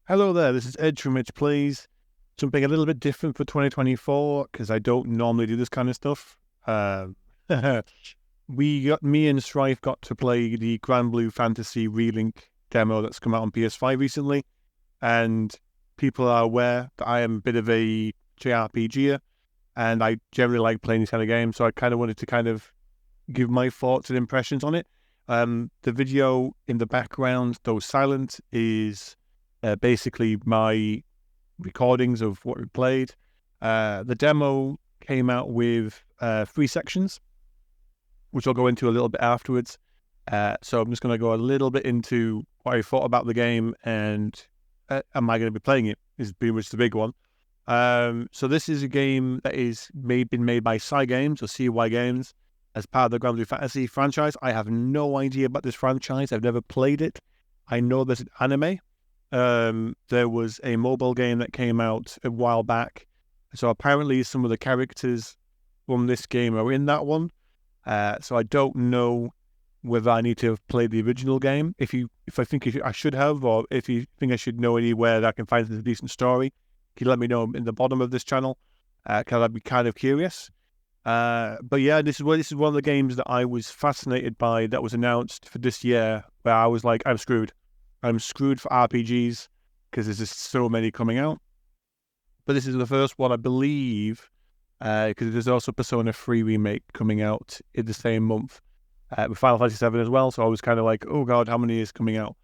Hello there, this is Ed from Edge Plays. Something a little bit different for 2024 because I don't normally do this kind of stuff. Uh, me and Strife got to play the Granblue Fantasy relink demo that's come out on PS5 recently, and people are aware that I am a bit of a JRPGer, and I generally like playing this kind of game. So I kind of wanted to kind of give my thoughts and impressions on it. The video in the background, though silent, is basically my recordings of what we played. The demo came out with 3 sections, which I'll go into a little bit afterwards. So I'm just going to go a little bit into what I thought about the game and am I going to be playing it is pretty much the big one. So this is a game that is been made by Cygames or CY Games as part of the Granblue Fantasy franchise. I have no idea about this franchise. I've never played it. I know there's an anime. There was a mobile game that came out a while back. So apparently some of the characters from this game are in that one. So I don't know whether I need to have played the original game. If I think I should have, or if you think I should know anywhere that I can find a decent story, can you let me know in the bottom of this channel? Because I'd be kind of curious. But yeah, this is one of the games that I was fascinated by that was announced for this year, where I was like, I'm screwed. I'm screwed for RPGs because there's just so many coming out. But this is the first one, I believe, because there's also Persona 3 remake coming out in the same month with Final Fantasy 7 as well. So I was kind of like, oh god, how many is coming out?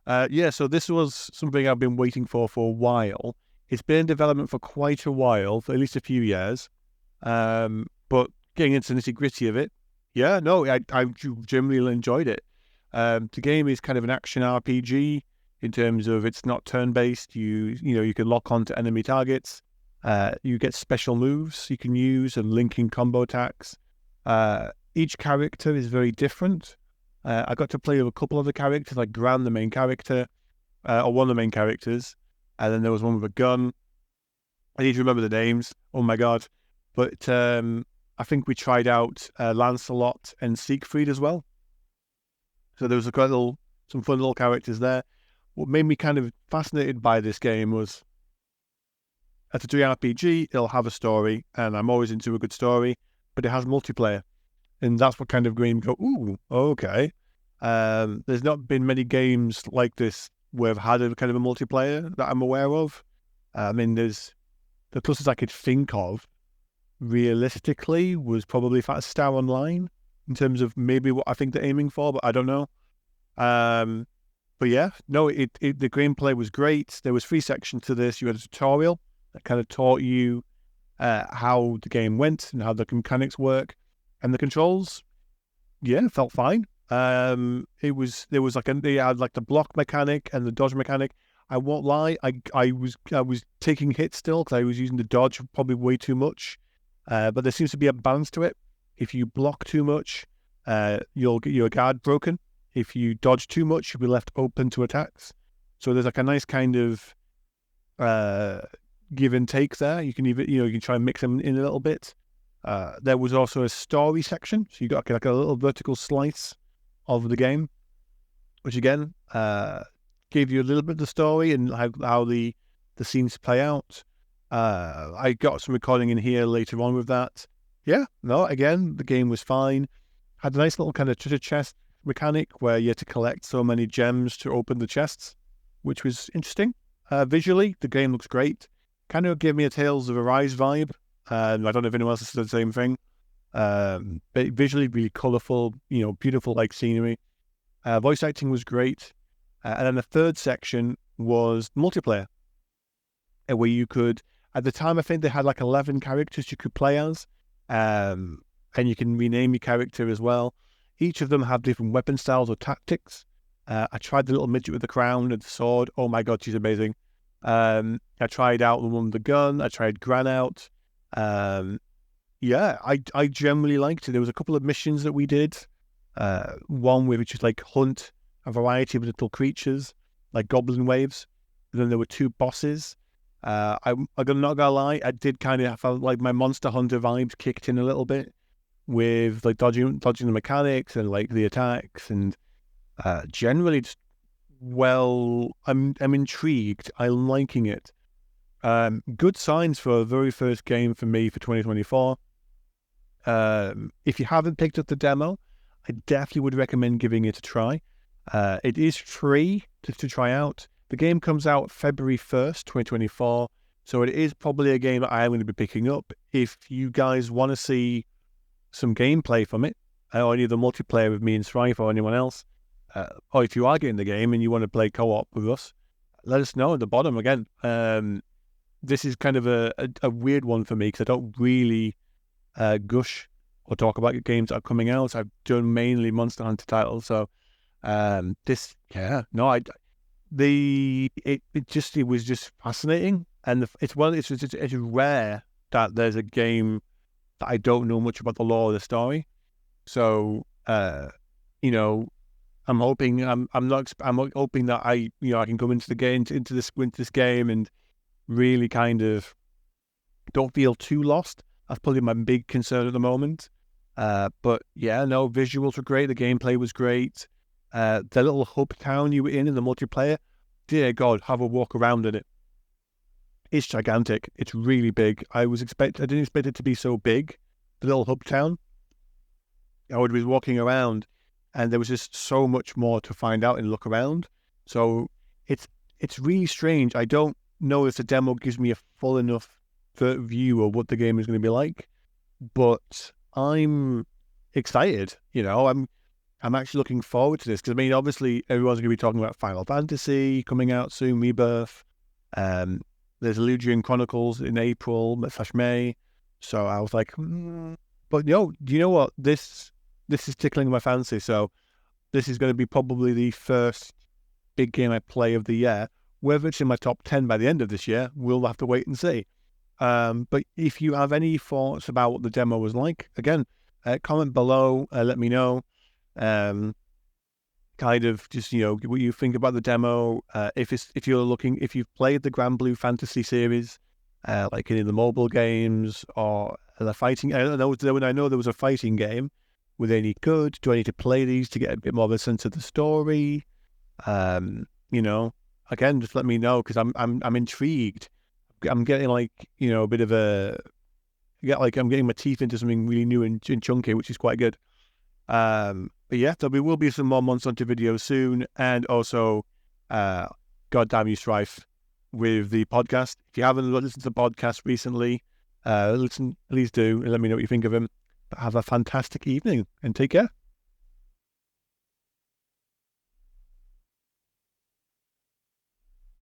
So this was something I've been waiting for a while. It's been in development for quite a while, for at least a few years. But getting into the nitty-gritty of it, I generally enjoyed it. The game is kind of an action RPG in terms of it's not turn-based. You can lock onto enemy targets. You get special moves you can use and linking combo attacks. Each character is very different. I got to play with a couple of the characters, like Gran, the main character, or one of the main characters, and then there was one with a gun. I need to remember the names. Oh my god! But I think we tried out Lancelot and Siegfried as well. So there was some fun little characters there. What made me kind of fascinated by this game was, as a JRPG, it'll have a story, and I'm always into a good story, but it has multiplayer. And that's what kind of made me go, ooh, okay. There's not been many games like this where I've had a kind of a multiplayer that I'm aware of. I mean, there's the closest I could think of, realistically, was probably Star Online, in terms of maybe what I think they're aiming for, but I don't know. But yeah, no, the gameplay was great. There was 3 sections to this. You had a tutorial that kind of taught you how the game went and how the mechanics work, and the controls, felt fine. They had like the block mechanic and the dodge mechanic. I won't lie, I was taking hits still because I was using the dodge probably way too much. But there seems to be a balance to it. If you block too much, you'll get your guard broken. If you dodge too much, you'll be left open to attacks. So there's like a nice kind of give and take there. You can you can try and mix them in a little bit. There was also a story section, so you got like a little vertical slice of the game, which again gave you a little bit of the story and how the scenes play out. I got some recording in here later on with that. Again, the game was fine. Had a nice little kind of treasure chest mechanic where you had to collect so many gems to open the chests, which was interesting. Visually, the game looks great. Kind of gave me a Tales of Arise vibe. I don't know if anyone else has said the same thing. But visually, really colourful, beautiful like scenery. Voice acting was great. And then the third section was multiplayer, where you could, at the time, I think they had like 11 characters you could play as. And you can rename your character as well. Each of them have different weapon styles or tactics. I tried the little midget with the crown and the sword. Oh my god, she's amazing. I tried out the one with the gun. I tried Gran out. I generally liked it. There was a couple of missions that we did. One which is like hunt a variety of little creatures, like goblin waves. And then there were 2 bosses. I'm not gonna lie, I did kind of felt like my Monster Hunter vibes kicked in a little bit with like dodging the mechanics and like the attacks, and generally just I'm intrigued. I'm liking it. Good signs for a very first game for me for 2024. If you haven't picked up the demo, I definitely would recommend giving it a try. It is free to try out. The game comes out February 1st, 2024. So it is probably a game that I am going to be picking up. If you guys want to see some gameplay from it, or any of the multiplayer with me and Strife or anyone else, or if you are getting the game and you want to play co-op with us, let us know at the bottom. Again, this is kind of a weird one for me because I don't really gush or talk about games that are coming out. I've done mainly Monster Hunter titles, so it was just fascinating, and it's rare that there's a game that I don't know much about the lore of the story. So you know, I'm hoping that I can come into the game into this game and really kind of don't feel too lost. That's probably my big concern at the moment. But yeah, no, visuals were great. The gameplay was great. The little hub town you were in the multiplayer, dear God, have a walk around in it. It's gigantic. It's really big. I didn't expect it to be so big. The little hub town. I would be walking around, and there was just so much more to find out and look around. So it's really strange. I don't know if the demo gives me a full enough view of what the game is going to be like, but I'm excited. I'm actually looking forward to this because obviously everyone's going to be talking about Final Fantasy coming out soon, Rebirth. There's Illusion Chronicles in April/May. So I was like, but do you know what? This is tickling my fancy. So this is going to be probably the first big game I play of the year. Whether it's in my top 10 by the end of this year, we'll have to wait and see. But if you have any thoughts about what the demo was like, again, comment below, let me know. Kind of just, what you think about the demo. If you've played the Granblue Fantasy series, like any of the mobile games or the fighting, I know there was a fighting game. Were they any good? Do I need to play these to get a bit more of a sense of the story? Again, just let me know because I'm intrigued. I'm getting a bit of I'm getting my teeth into something really new and chunky, which is quite good. But yeah, there will be some more Monster Hunter videos soon, and also, goddamn you, Strife, with the podcast. If you haven't listened to the podcast recently, please do, and let me know what you think of him. But have a fantastic evening, and take care.